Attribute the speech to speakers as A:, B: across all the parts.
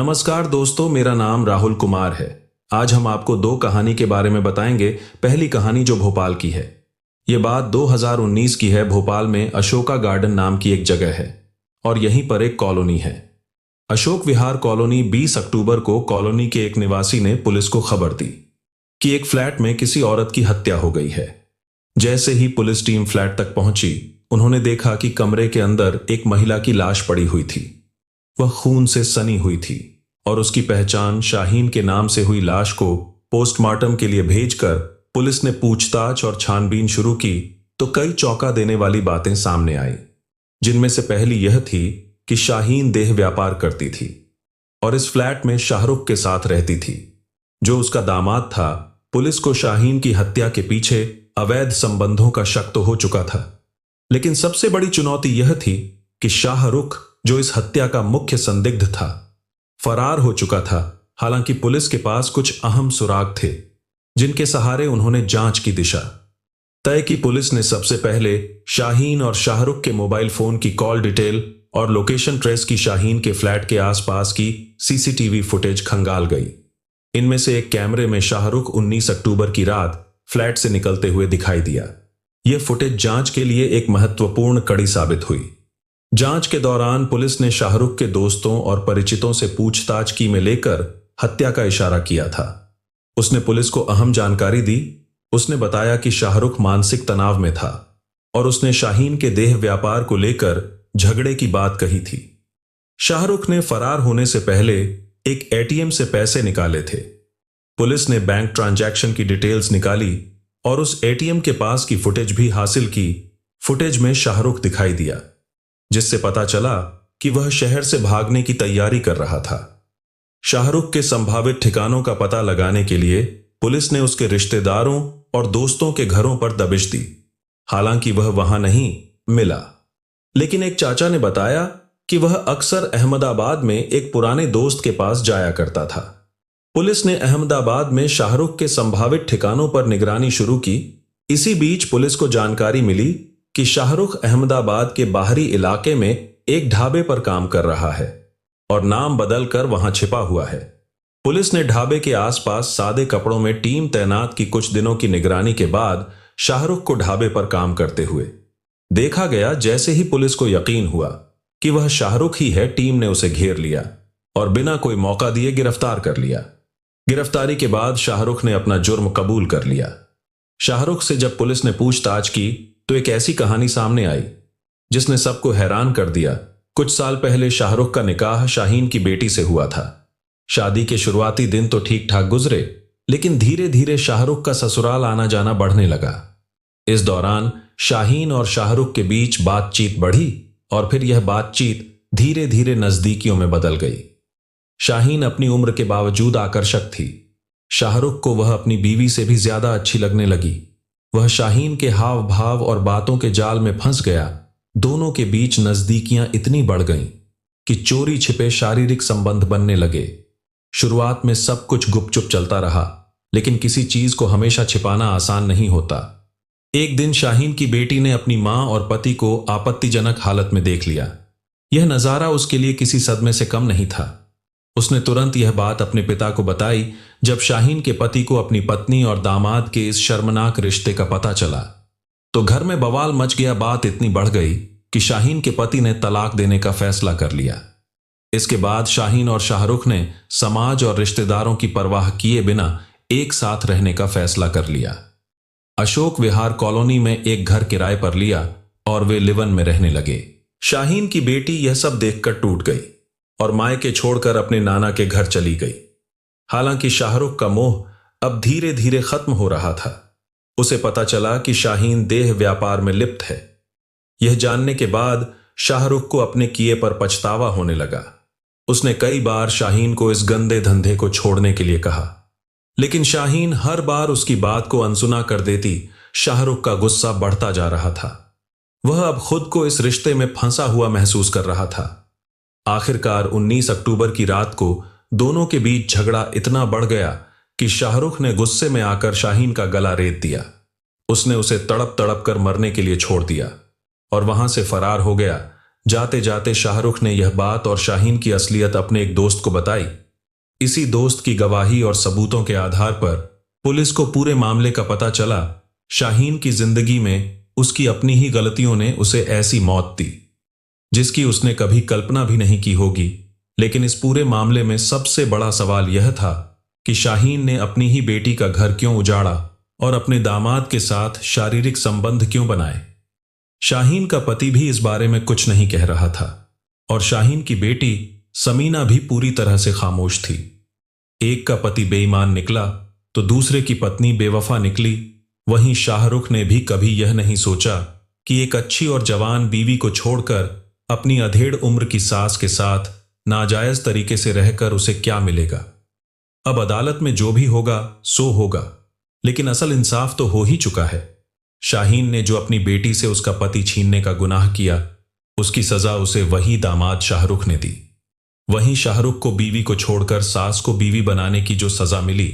A: नमस्कार दोस्तों, मेरा नाम राहुल कुमार है। आज हम आपको दो कहानी के बारे में बताएंगे। पहली कहानी जो भोपाल की है। ये बात 2019 की है। भोपाल में अशोका गार्डन नाम की एक जगह है और यहीं पर एक कॉलोनी है, अशोक विहार कॉलोनी। 20 अक्टूबर को कॉलोनी के एक निवासी ने पुलिस को खबर दी कि एक फ्लैट में किसी औरत की हत्या हो गई है। जैसे ही पुलिस टीम फ्लैट तक पहुंची, उन्होंने देखा कि कमरे के अंदर एक महिला की लाश पड़ी हुई थी। वह खून से सनी हुई थी और उसकी पहचान शाहीन के नाम से हुई। लाश को पोस्टमार्टम के लिए भेजकर पुलिस ने पूछताछ और छानबीन शुरू की तो कई चौंका देने वाली बातें सामने आई, जिनमें से पहली यह थी कि शाहीन देह व्यापार करती थी और इस फ्लैट में शाहरुख के साथ रहती थी, जो उसका दामाद था। पुलिस को शाहीन की हत्या के पीछे अवैध संबंधों का शक तो हो चुका था, लेकिन सबसे बड़ी चुनौती यह थी कि शाहरुख, जो इस हत्या का मुख्य संदिग्ध था, फरार हो चुका था। हालांकि पुलिस के पास कुछ अहम सुराग थे, जिनके सहारे उन्होंने जांच की दिशा तय की। पुलिस ने सबसे पहले शाहीन और शाहरुख के मोबाइल फोन की कॉल डिटेल और लोकेशन ट्रेस की। शाहीन के फ्लैट के आसपास की सीसीटीवी फुटेज खंगाल गई। इनमें से एक कैमरे में शाहरुख 19 अक्टूबर की रात फ्लैट से निकलते हुए दिखाई दिया। यह फुटेज जांच के लिए एक महत्वपूर्ण कड़ी साबित हुई। जांच के दौरान पुलिस ने शाहरुख के दोस्तों और परिचितों से पूछताछ की में लेकर हत्या का इशारा किया था। उसने पुलिस को अहम जानकारी दी। उसने बताया कि शाहरुख मानसिक तनाव में था और उसने शाहीन के देह व्यापार को लेकर झगड़े की बात कही थी। शाहरुख ने फरार होने से पहले एक एटीएम से पैसे निकाले थे। पुलिस ने बैंक ट्रांजैक्शन की डिटेल्स निकाली और उस एटीएम के पास की फुटेज भी हासिल की। फुटेज में शाहरुख दिखाई दिया, जिससे पता चला कि वह शहर से भागने की तैयारी कर रहा था। शाहरुख के संभावित ठिकानों का पता लगाने के लिए पुलिस ने उसके रिश्तेदारों और दोस्तों के घरों पर दबिश दी। हालांकि वह वहां नहीं मिला, लेकिन एक चाचा ने बताया कि वह अक्सर अहमदाबाद में एक पुराने दोस्त के पास जाया करता था। पुलिस ने अहमदाबाद में शाहरुख के संभावित ठिकानों पर निगरानी शुरू की। इसी बीच पुलिस को जानकारी मिली कि शाहरुख अहमदाबाद के बाहरी इलाके में एक ढाबे पर काम कर रहा है और नाम बदलकर वहां छिपा हुआ है। पुलिस ने ढाबे के आसपास सादे कपड़ों में टीम तैनात की। कुछ दिनों की निगरानी के बाद शाहरुख को ढाबे पर काम करते हुए देखा गया। जैसे ही पुलिस को यकीन हुआ कि वह शाहरुख ही है, टीम ने उसे घेर लिया और बिना कोई मौका दिए गिरफ्तार कर लिया। गिरफ्तारी के बाद शाहरुख ने अपना जुर्म कबूल कर लिया। शाहरुख से जब पुलिस ने पूछताछ की तो एक ऐसी कहानी सामने आई जिसने सबको हैरान कर दिया। कुछ साल पहले शाहरुख का निकाह शाहीन की बेटी से हुआ था। शादी के शुरुआती दिन तो ठीक ठाक गुजरे, लेकिन धीरे धीरे शाहरुख का ससुराल आना जाना बढ़ने लगा। इस दौरान शाहीन और शाहरुख के बीच बातचीत बढ़ी और फिर यह बातचीत धीरे धीरे नजदीकियों में बदल गई। शाहीन अपनी उम्र के बावजूद आकर्षक थी। शाहरुख को वह अपनी बीवी से भी ज्यादा अच्छी लगने लगी। वह शाहीन के हाव भाव और बातों के जाल में फंस गया। दोनों के बीच नजदीकियां इतनी बढ़ गईं कि चोरी छिपे शारीरिक संबंध बनने लगे। शुरुआत में सब कुछ गुपचुप चलता रहा, लेकिन किसी चीज को हमेशा छिपाना आसान नहीं होता। एक दिन शाहीन की बेटी ने अपनी मां और पति को आपत्तिजनक हालत में देख लिया। यह नजारा उसके लिए किसी सदमे से कम नहीं था। उसने तुरंत यह बात अपने पिता को बताई। जब शाहीन के पति को अपनी पत्नी और दामाद के इस शर्मनाक रिश्ते का पता चला तो घर में बवाल मच गया। बात इतनी बढ़ गई कि शाहीन के पति ने तलाक देने का फैसला कर लिया। इसके बाद शाहीन और शाहरुख ने समाज और रिश्तेदारों की परवाह किए बिना एक साथ रहने का फैसला कर लिया। अशोक विहार कॉलोनी में एक घर किराए पर लिया और वे लिव इन में रहने लगे। शाहीन की बेटी यह सब देखकर टूट गई और मायके छोड़कर अपने नाना के घर चली गई। हालांकि शाहरुख का मोह अब धीरे धीरे खत्म हो रहा था। उसे पता चला कि शाहीन देह व्यापार में लिप्त है। यह जानने के बाद शाहरुख को अपने किए पर पछतावा होने लगा। उसने कई बार शाहीन को इस गंदे धंधे को छोड़ने के लिए कहा, लेकिन शाहीन हर बार उसकी बात को अनसुना कर देती। शाहरुख का गुस्सा बढ़ता जा रहा था। वह अब खुद को इस रिश्ते में फंसा हुआ महसूस कर रहा था। आखिरकार 19 अक्टूबर की रात को दोनों के बीच झगड़ा इतना बढ़ गया कि शाहरुख ने गुस्से में आकर शाहीन का गला रेत दिया। उसने उसे तड़प तड़प कर मरने के लिए छोड़ दिया और वहां से फरार हो गया। जाते जाते शाहरुख ने यह बात और शाहीन की असलियत अपने एक दोस्त को बताई। इसी दोस्त की गवाही और सबूतों के आधार पर पुलिस को पूरे मामले का पता चला। शाहीन की जिंदगी में उसकी अपनी ही गलतियों ने उसे ऐसी मौत दी जिसकी उसने कभी कल्पना भी नहीं की होगी। लेकिन इस पूरे मामले में सबसे बड़ा सवाल यह था कि शाहीन ने अपनी ही बेटी का घर क्यों उजाड़ा और अपने दामाद के साथ शारीरिक संबंध क्यों बनाए। शाहीन का पति भी इस बारे में कुछ नहीं कह रहा था और शाहीन की बेटी समीना भी पूरी तरह से खामोश थी। एक का पति बेईमान निकला तो दूसरे की पत्नी बेवफा निकली। वहीं शाहरुख ने भी कभी यह नहीं सोचा कि एक अच्छी और जवान बीवी को छोड़कर अपनी अधेड़ उम्र की सास के साथ नाजायज तरीके से रहकर उसे क्या मिलेगा। अब अदालत में जो भी होगा सो होगा, लेकिन असल इंसाफ तो हो ही चुका है। शाहीन ने जो अपनी बेटी से उसका पति छीनने का गुनाह किया, उसकी सजा उसे वही दामाद शाहरुख ने दी। वहीं शाहरुख को बीवी को छोड़कर सास को बीवी बनाने की जो सजा मिली,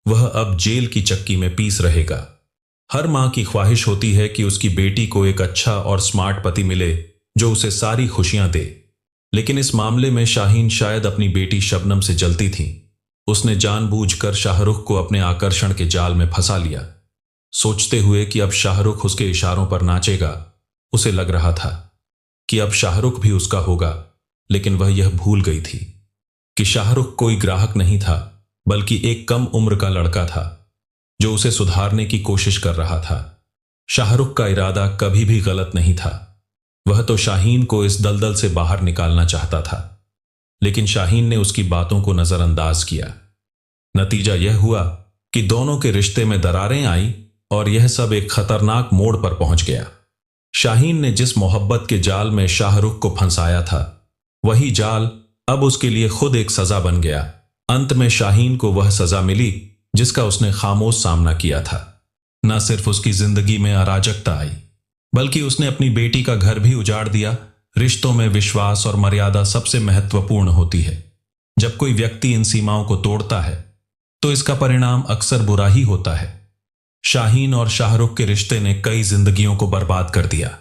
A: वह अब जेल की चक्की में पीस रहेगा। हर मां की ख्वाहिश होती है कि उसकी बेटी को एक अच्छा और स्मार्ट पति मिले जो उसे सारी खुशियां दे, लेकिन इस मामले में शाहीन शायद अपनी बेटी शबनम से जलती थी। उसने जानबूझकर शाहरुख को अपने आकर्षण के जाल में फंसा लिया, सोचते हुए कि अब शाहरुख उसके इशारों पर नाचेगा। उसे लग रहा था कि अब शाहरुख भी उसका होगा, लेकिन वह यह भूल गई थी कि शाहरुख कोई ग्राहक नहीं था, बल्कि एक कम उम्र का लड़का था जो उसे सुधारने की कोशिश कर रहा था। शाहरुख का इरादा कभी भी गलत नहीं था। वह तो शाहीन को इस दलदल से बाहर निकालना चाहता था, लेकिन शाहीन ने उसकी बातों को नजरअंदाज किया। नतीजा यह हुआ कि दोनों के रिश्ते में दरारें आई और यह सब एक खतरनाक मोड़ पर पहुंच गया। शाहीन ने जिस मोहब्बत के जाल में शाहरुख को फंसाया था, वही जाल अब उसके लिए खुद एक सजा बन गया। अंत में शाहीन को वह सजा मिली जिसका उसने खामोश सामना किया था। न सिर्फ उसकी जिंदगी में अराजकता आई, बल्कि उसने अपनी बेटी का घर भी उजाड़ दिया। रिश्तों में विश्वास और मर्यादा सबसे महत्वपूर्ण होती है। जब कोई व्यक्ति इन सीमाओं को तोड़ता है तो इसका परिणाम अक्सर बुरा ही होता है। शाहीन और शाहरुख के रिश्ते ने कई जिंदगियों को बर्बाद कर दिया।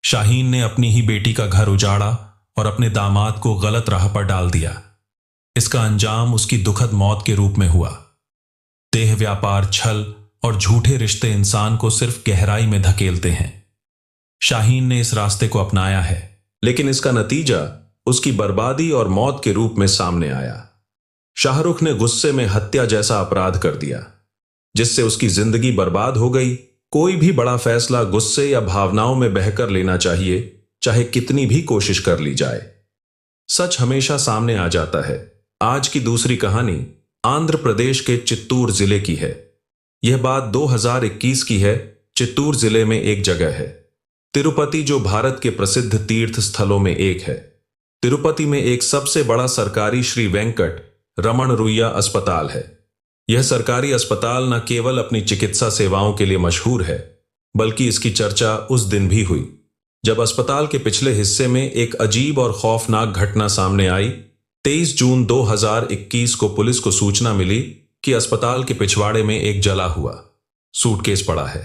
A: शाहीन ने अपनी ही बेटी का घर उजाड़ा और अपने दामाद को गलत राह पर डाल दिया। इसका अंजाम उसकी दुखद मौत के रूप में हुआ। देह व्यापार, छल और झूठे रिश्ते इंसान को सिर्फ गहराई में धकेलते हैं। शाहीन ने इस रास्ते को अपनाया है, लेकिन इसका नतीजा उसकी बर्बादी और मौत के रूप में सामने आया। शाहरुख ने गुस्से में हत्या जैसा अपराध कर दिया, जिससे उसकी जिंदगी बर्बाद हो गई। कोई भी बड़ा फैसला गुस्से या भावनाओं में बहकर लेना चाहिए, चाहे कितनी भी कोशिश कर ली जाए। सच हमेशा सामने आ जाता है। आज की दूसरी कहानी आंध्र प्रदेश के चित्तूर जिले की है। यह बात 2021 की है। चित्तूर जिले में एक जगह है तिरुपति, जो भारत के प्रसिद्ध तीर्थ स्थलों में एक है। तिरुपति में एक सबसे बड़ा सरकारी श्री वेंकट रमण रुइया अस्पताल है। यह सरकारी अस्पताल न केवल अपनी चिकित्सा सेवाओं के लिए मशहूर है, बल्कि इसकी चर्चा उस दिन भी हुई जब अस्पताल के पिछले हिस्से में एक अजीब और खौफनाक घटना सामने आई। 23 जून 2021 को पुलिस को सूचना मिली कि अस्पताल के पिछवाड़े में एक जला हुआ सूटकेस पड़ा है।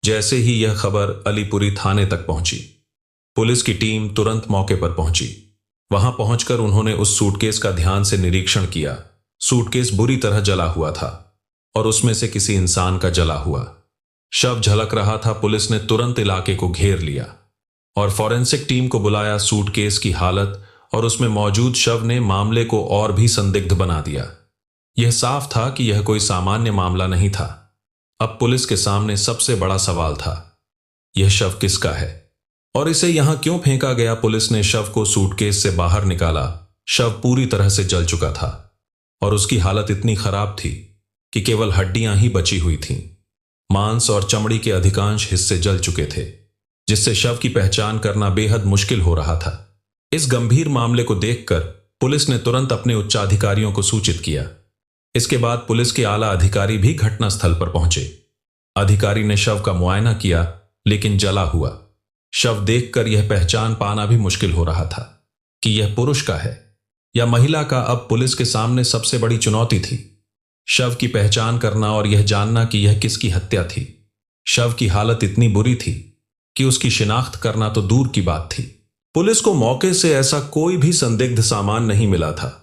A: जैसे ही यह खबर अलीपुरी थाने तक पहुंची, पुलिस की टीम तुरंत मौके पर पहुंची। वहां पहुंचकर उन्होंने उस सूटकेस का ध्यान से निरीक्षण किया। सूटकेस बुरी तरह जला हुआ था और उसमें से किसी इंसान का जला हुआ शव झलक रहा था। पुलिस ने तुरंत इलाके को घेर लिया और फॉरेंसिक टीम को बुलाया। सूटकेस की हालत और उसमें मौजूद शव ने मामले को और भी संदिग्ध बना दिया। यह साफ था कि यह कोई सामान्य मामला नहीं था। अब पुलिस के सामने सबसे बड़ा सवाल था, यह शव किसका है और इसे यहां क्यों फेंका गया। पुलिस ने शव को सूटकेस से बाहर निकाला। शव पूरी तरह से जल चुका था और उसकी हालत इतनी खराब थी कि केवल हड्डियां ही बची हुई थीं। मांस और चमड़ी के अधिकांश हिस्से जल चुके थे, जिससे शव की पहचान करना बेहद मुश्किल हो रहा था। इस गंभीर मामले को देखकर पुलिस ने तुरंत अपने उच्चाधिकारियों को सूचित किया। इसके बाद पुलिस के आला अधिकारी भी घटनास्थल पर पहुंचे। अधिकारी ने शव का मुआयना किया, लेकिन जला हुआ शव देखकर यह पहचान पाना भी मुश्किल हो रहा था कि यह पुरुष का है या महिला का। अब पुलिस के सामने सबसे बड़ी चुनौती थी शव की पहचान करना और यह जानना कि यह किसकी हत्या थी। शव की हालत इतनी बुरी थी कि उसकी शिनाख्त करना तो दूर की बात थी, पुलिस को मौके से ऐसा कोई भी संदिग्ध सामान नहीं मिला था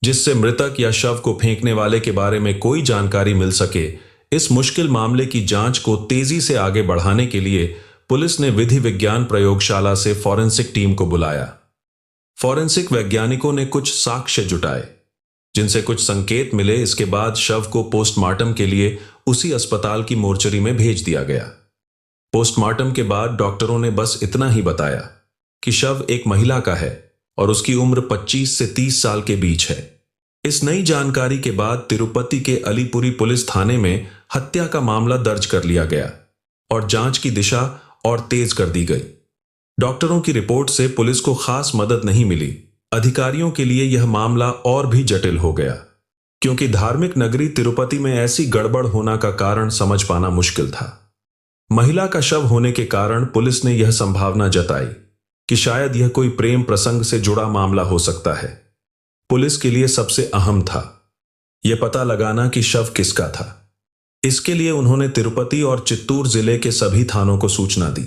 A: जिससे मृतक या शव को फेंकने वाले के बारे में कोई जानकारी मिल सके। इस मुश्किल मामले की जांच को तेजी से आगे बढ़ाने के लिए पुलिस ने विधि विज्ञान प्रयोगशाला से फॉरेंसिक टीम को बुलाया। फॉरेंसिक वैज्ञानिकों ने कुछ साक्ष्य जुटाए जिनसे कुछ संकेत मिले। इसके बाद शव को पोस्टमार्टम के लिए उसी अस्पताल की मोर्चरी में भेज दिया गया। पोस्टमार्टम के बाद डॉक्टरों ने बस इतना ही बताया कि शव एक महिला का है और उसकी उम्र 25 से 30 साल के बीच है। इस नई जानकारी के बाद तिरुपति के अलीपुरी पुलिस थाने में हत्या का मामला दर्ज कर लिया गया और जांच की दिशा और तेज कर दी गई। डॉक्टरों की रिपोर्ट से पुलिस को खास मदद नहीं मिली। अधिकारियों के लिए यह मामला और भी जटिल हो गया क्योंकि धार्मिक नगरी तिरुपति में ऐसी गड़बड़ होना का कारण समझ पाना मुश्किल था। महिला का शव होने के कारण पुलिस ने यह संभावना जताई कि शायद यह कोई प्रेम प्रसंग से जुड़ा मामला हो सकता है। पुलिस के लिए सबसे अहम था यह पता लगाना कि शव किसका था। इसके लिए उन्होंने तिरुपति और चित्तूर जिले के सभी थानों को सूचना दी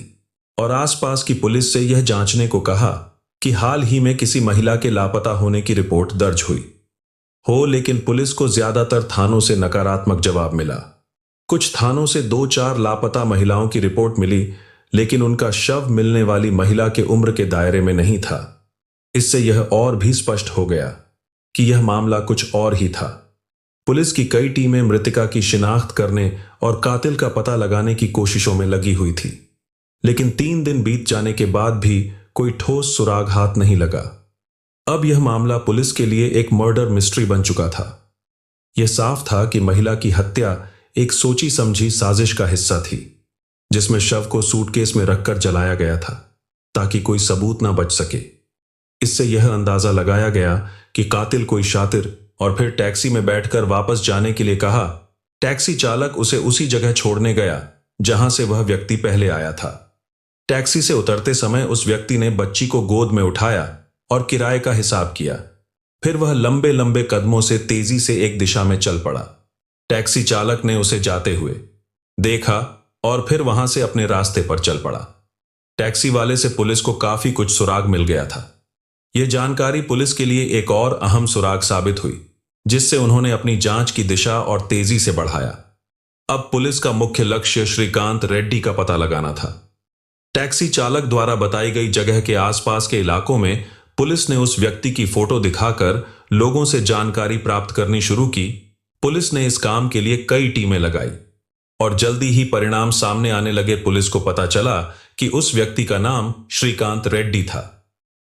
A: और आसपास की पुलिस से यह जांचने को कहा कि हाल ही में किसी महिला के लापता होने की रिपोर्ट दर्ज हुई हो, लेकिन पुलिस को ज्यादातर थानों से नकारात्मक जवाब मिला। कुछ थानों से 2-4 लापता महिलाओं की रिपोर्ट मिली, लेकिन उनका शव मिलने वाली महिला के उम्र के दायरे में नहीं था। इससे यह और भी स्पष्ट हो गया कि यह मामला कुछ और ही था। पुलिस की कई टीमें मृतिका की शिनाख्त करने और कातिल का पता लगाने की कोशिशों में लगी हुई थी, लेकिन 3 दिन बीत जाने के बाद भी कोई ठोस सुराग हाथ नहीं लगा। अब यह मामला पुलिस के लिए एक मर्डर मिस्ट्री बन चुका था। यह साफ था कि महिला की हत्या एक सोची समझी साजिश का हिस्सा थी जिसमें शव को सूटकेस में रखकर जलाया गया था ताकि कोई सबूत ना बच सके। इससे यह अंदाजा लगाया गया कि कातिल कोई शातिर और फिर टैक्सी में बैठकर वापस जाने के लिए कहा। टैक्सी चालक उसे उसी जगह छोड़ने गया जहां से वह व्यक्ति पहले आया था। टैक्सी से उतरते समय उस व्यक्ति ने बच्ची को गोद में उठाया और किराए का हिसाब किया। फिर वह लंबे लंबे कदमों से तेजी से एक दिशा में चल पड़ा। टैक्सी चालक ने उसे जाते हुए देखा और फिर वहां से अपने रास्ते पर चल पड़ा। टैक्सी वाले से पुलिस को काफी कुछ सुराग मिल गया था। यह जानकारी पुलिस के लिए एक और अहम सुराग साबित हुई जिससे उन्होंने अपनी जांच की दिशा और तेजी से बढ़ाया। अब पुलिस का मुख्य लक्ष्य श्रीकांत रेड्डी का पता लगाना था। टैक्सी चालक द्वारा बताई गई जगह के आसपास के इलाकों में पुलिस ने उस व्यक्ति की फोटो दिखाकर लोगों से जानकारी प्राप्त करनी शुरू की। पुलिस ने इस काम के लिए कई टीमें लगाई और जल्दी ही परिणाम सामने आने लगे। पुलिस को पता चला कि उस व्यक्ति का नाम श्रीकांत रेड्डी था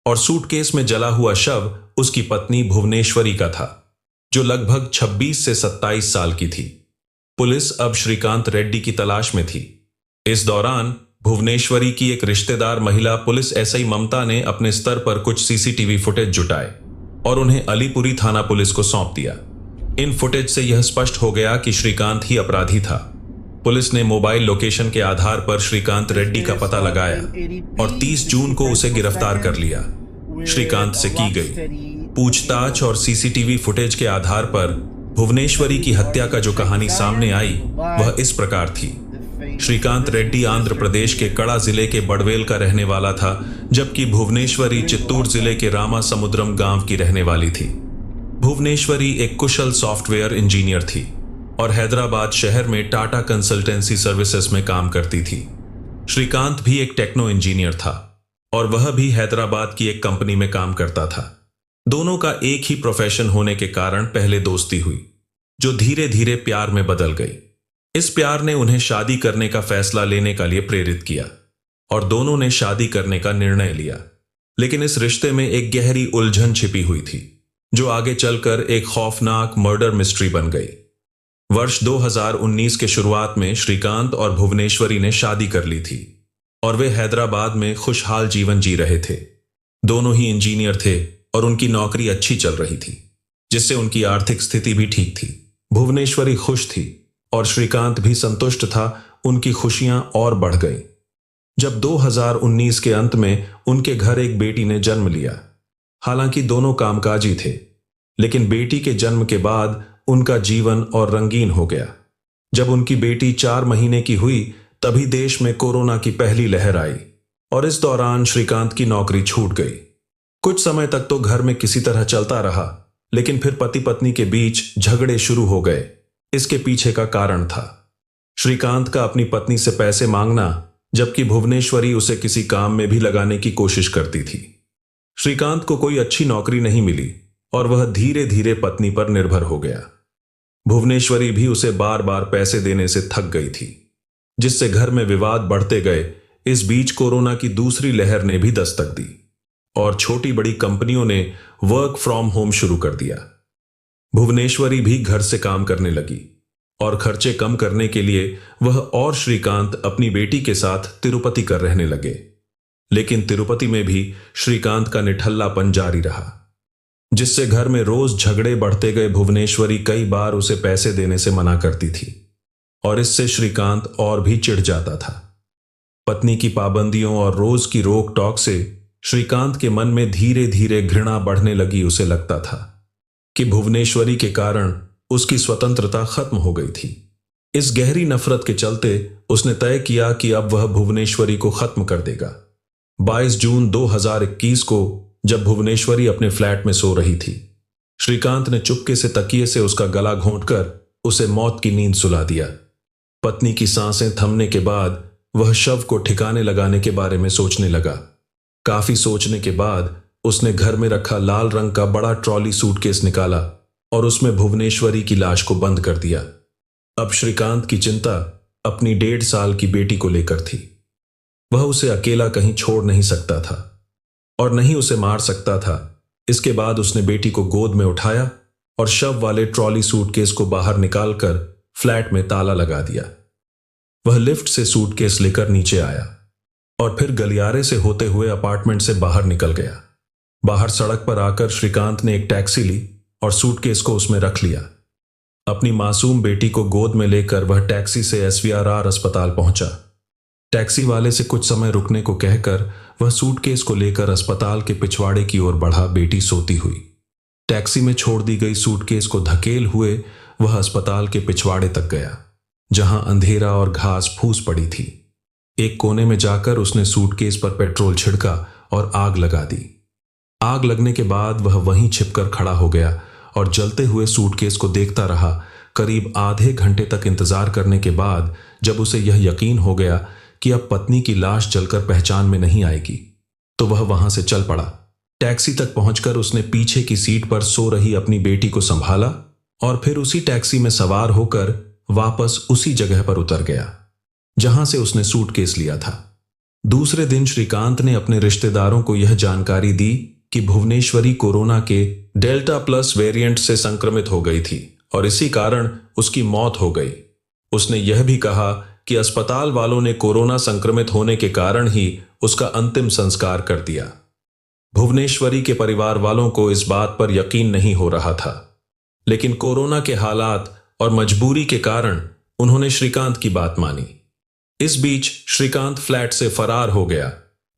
A: और सूटकेस में जला हुआ शव उसकी पत्नी भुवनेश्वरी का था जो लगभग 26 से 27 साल की थी। पुलिस अब श्रीकांत रेड्डी की तलाश में थी। इस दौरान भुवनेश्वरी की एक रिश्तेदार महिला पुलिस एसआई ममता ने अपने स्तर पर कुछ सीसीटीवी फुटेज जुटाए और उन्हें अलीपुरी थाना पुलिस को सौंप दिया। इन फुटेज से यह स्पष्ट हो गया कि श्रीकांत ही अपराधी था। पुलिस ने मोबाइल लोकेशन के आधार पर श्रीकांत रेड्डी का पता लगाया और 30 जून को उसे गिरफ्तार कर लिया। श्रीकांत से की गई पूछताछ और सीसीटीवी फुटेज के आधार पर भुवनेश्वरी की हत्या का जो कहानी सामने आई वह इस प्रकार थी। श्रीकांत रेड्डी आंध्र प्रदेश के कड़ा जिले के बड़वेल का रहने वाला था, जबकि भुवनेश्वरी चित्तूर जिले के रामासमुद्रम गांव की रहने वाली थी। भुवनेश्वरी एक कुशल सॉफ्टवेयर इंजीनियर थी और हैदराबाद शहर में टाटा कंसल्टेंसी सर्विसेज में काम करती थी। श्रीकांत भी एक टेक्नो इंजीनियर था और वह भी हैदराबाद की एक कंपनी में काम करता था। दोनों का एक ही प्रोफेशन होने के कारण पहले दोस्ती हुई जो धीरे धीरे प्यार में बदल गई। इस प्यार ने उन्हें शादी करने का फैसला लेने के लिए प्रेरित किया और दोनों ने शादी करने का निर्णय लिया। लेकिन इस रिश्ते में एक गहरी उलझन छिपी हुई थी जो आगे चलकर एक खौफनाक मर्डर मिस्ट्री बन गई। वर्ष 2019 के शुरुआत में श्रीकांत और भुवनेश्वरी ने शादी कर ली थी और वे हैदराबाद में खुशहाल जीवन जी रहे थे। दोनों ही इंजीनियर थे और उनकी नौकरी अच्छी चल रही थी जिससे उनकी आर्थिक स्थिति भी ठीक थी। भुवनेश्वरी खुश थी और श्रीकांत भी संतुष्ट था। उनकी खुशियां और बढ़ गईं जब 2019 के अंत में उनके घर एक बेटी ने जन्म लिया। हालांकि दोनों कामकाजी थे, लेकिन बेटी के जन्म के बाद उनका जीवन और रंगीन हो गया। जब उनकी बेटी 4 महीने की हुई तभी देश में कोरोना की पहली लहर आई और इस दौरान श्रीकांत की नौकरी छूट गई। कुछ समय तक तो घर में किसी तरह चलता रहा, लेकिन फिर पति पत्नी के बीच झगड़े शुरू हो गए। इसके पीछे का कारण था श्रीकांत का अपनी पत्नी से पैसे मांगना, जबकि भुवनेश्वरी उसे किसी काम में भी लगाने की कोशिश करती थी। श्रीकांत को कोई अच्छी नौकरी नहीं मिली और वह धीरे धीरे पत्नी पर निर्भर हो गया। भुवनेश्वरी भी उसे बार बार पैसे देने से थक गई थी, जिससे घर में विवाद बढ़ते गए। इस बीच कोरोना की दूसरी लहर ने भी दस्तक दी और छोटी बड़ी कंपनियों ने वर्क फ्रॉम होम शुरू कर दिया। भुवनेश्वरी भी घर से काम करने लगी और खर्चे कम करने के लिए वह और श्रीकांत अपनी बेटी के साथ तिरुपति कर रहने लगे। लेकिन तिरुपति में भी श्रीकांत का निठल्लापन जारी रहा, जिससे घर में रोज झगड़े बढ़ते गए। भुवनेश्वरी कई बार उसे पैसे देने से मना करती थी और इससे श्रीकांत और भी चिढ़ जाता था। पत्नी की पाबंदियों और रोज की रोक टोक से श्रीकांत के मन में धीरे धीरे घृणा बढ़ने लगी। उसे लगता था कि भुवनेश्वरी के कारण उसकी स्वतंत्रता खत्म हो गई थी। इस गहरी नफरत के चलते उसने तय किया कि अब वह भुवनेश्वरी को खत्म कर देगा। 22 जून 2021 को जब भुवनेश्वरी अपने फ्लैट में सो रही थी, श्रीकांत ने चुपके से तकिए से उसका गला घोंटकर उसे मौत की नींद सुला दिया। पत्नी की सांसें थमने के बाद वह शव को ठिकाने लगाने के बारे में सोचने लगा। काफी सोचने के बाद उसने घर में रखा लाल रंग का बड़ा ट्रॉली सूटकेस निकाला और उसमें भुवनेश्वरी की लाश को बंद कर दिया। अब श्रीकांत की चिंता अपनी 1.5 साल की बेटी को लेकर थी। वह उसे अकेला कहीं छोड़ नहीं सकता था और नहीं उसे मार सकता था। इसके बाद उसने बेटी को गोद में उठाया और शव वाले ट्रॉली सूटकेस को बाहर निकालकर फ्लैट में ताला लगा दिया। वह लिफ्ट से सूटकेस लेकर नीचे आया और फिर गलियारे से होते हुए अपार्टमेंट से बाहर निकल गया। बाहर सड़क पर आकर श्रीकांत ने एक टैक्सी ली और सूटकेस को उसमें रख लिया। अपनी मासूम बेटी को गोद में लेकर वह टैक्सी से SVRR अस्पताल पहुंचा। टैक्सी वाले से कुछ समय रुकने को कहकर वह सूटकेस को लेकर अस्पताल के पिछवाड़े की ओर बढ़ा। बेटी सोती हुई टैक्सी में छोड़ दी गई सूटकेस को धकेल हुए वह अस्पताल के पिछवाड़े तक गया, जहां अंधेरा और घास फूस पड़ी थी। एक कोने में जाकर उसने सूटकेस पर पेट्रोल छिड़का और आग लगा दी। आग लगने के बाद वह वहीं छिपकर खड़ा हो गया और जलते हुए सूटकेस को देखता रहा। करीब आधे घंटे तक इंतजार करने के बाद जब उसे यह यकीन हो गया कि अब पत्नी की लाश जलकर पहचान में नहीं आएगी, तो वह वहां से चल पड़ा। टैक्सी तक पहुंचकर उसने पीछे की सीट पर सो रही अपनी बेटी को संभाला और फिर उसी टैक्सी में सवार होकर वापस उसी जगह पर उतर गया जहां से उसने सूटकेस लिया था। दूसरे दिन श्रीकांत ने अपने रिश्तेदारों को यह जानकारी दी कि भुवनेश्वरी कोरोना के डेल्टा+ वेरिएंट से संक्रमित हो गई थी और इसी कारण उसकी मौत हो गई। उसने यह भी कहा कि अस्पताल वालों ने कोरोना संक्रमित होने के कारण ही उसका अंतिम संस्कार कर दिया। भुवनेश्वरी के परिवार वालों को इस बात पर यकीन नहीं हो रहा था, लेकिन कोरोना के हालात और मजबूरी के कारण उन्होंने श्रीकांत की बात मानी। इस बीच श्रीकांत फ्लैट से फरार हो गया।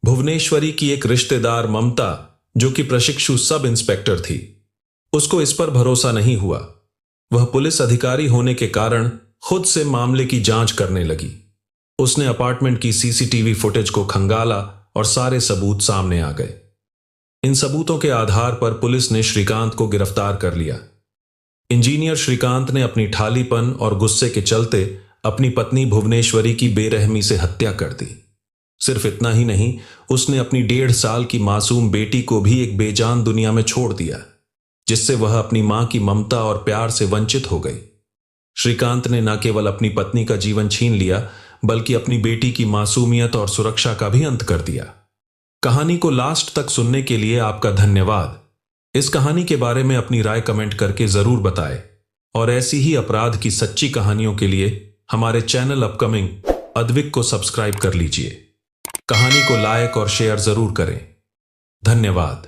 A: भुवनेश्वरी की एक रिश्तेदार ममता, जो कि प्रशिक्षु सब इंस्पेक्टर थी, उसको इस पर भरोसा नहीं हुआ। वह पुलिस अधिकारी होने के कारण खुद से मामले की जांच करने लगी। उसने अपार्टमेंट की CCTV फुटेज को खंगाला और सारे सबूत सामने आ गए। इन सबूतों के आधार पर पुलिस ने श्रीकांत को गिरफ्तार कर लिया। इंजीनियर श्रीकांत ने अपनी ठालीपन और गुस्से के चलते अपनी पत्नी भुवनेश्वरी की बेरहमी से हत्या कर दी। सिर्फ इतना ही नहीं, उसने अपनी 1.5 साल की मासूम बेटी को भी एक बेजान दुनिया में छोड़ दिया, जिससे वह अपनी मां की ममता और प्यार से वंचित हो गई। श्रीकांत ने न केवल अपनी पत्नी का जीवन छीन लिया, बल्कि अपनी बेटी की मासूमियत और सुरक्षा का भी अंत कर दिया। कहानी को लास्ट तक सुनने के लिए आपका धन्यवाद। इस कहानी के बारे में अपनी राय कमेंट करके जरूर बताएं और ऐसी ही अपराध की सच्ची कहानियों के लिए हमारे चैनल अपकमिंग अद्विक को सब्सक्राइब कर लीजिए। कहानी को लाइक और शेयर जरूर करें। धन्यवाद।